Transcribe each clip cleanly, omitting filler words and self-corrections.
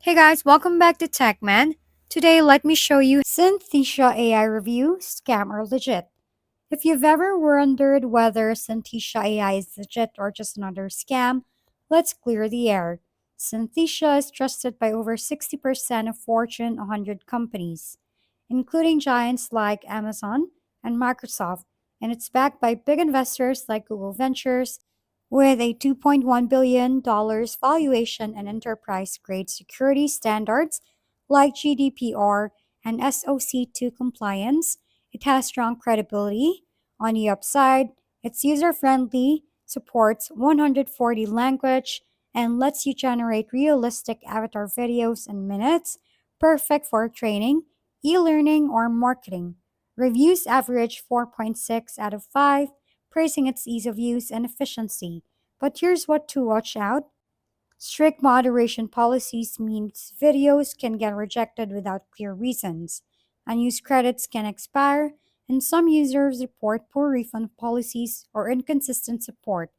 Hey guys, welcome back to TechMan. Today, let me show you Synthesia AI review, scam or legit. If you've ever wondered whether Synthesia AI is legit or just another scam, let's clear the air. Synthesia is trusted by over 60% of Fortune 100 companies, including giants like Amazon and Microsoft, and it's backed by big investors like Google Ventures with a $2.1 billion valuation and enterprise grade security standards like GDPR and SOC 2 compliance. It has strong credibility. On the upside, it's user friendly, supports 140 language, and lets you generate realistic avatar videos in minutes, perfect for training, e-learning, or marketing. Reviews average 4.6 out of 5, praising its ease of use and efficiency. But here's what to watch out. Strict moderation policies means videos can get rejected without clear reasons. Unused credits can expire, and some users report poor refund policies or inconsistent support.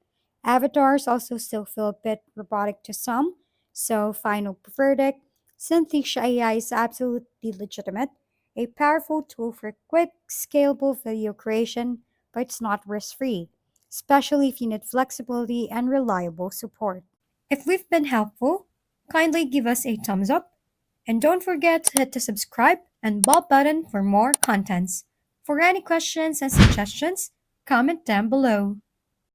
Avatars also still feel a bit robotic to some, so final verdict, Synthesia AI is absolutely legitimate, a powerful tool for quick, scalable video creation, but it's not risk-free, especially if you need flexibility and reliable support. If we've been helpful, kindly give us a thumbs up and don't forget to hit the subscribe and bell button for more contents. For any questions and suggestions, comment down below.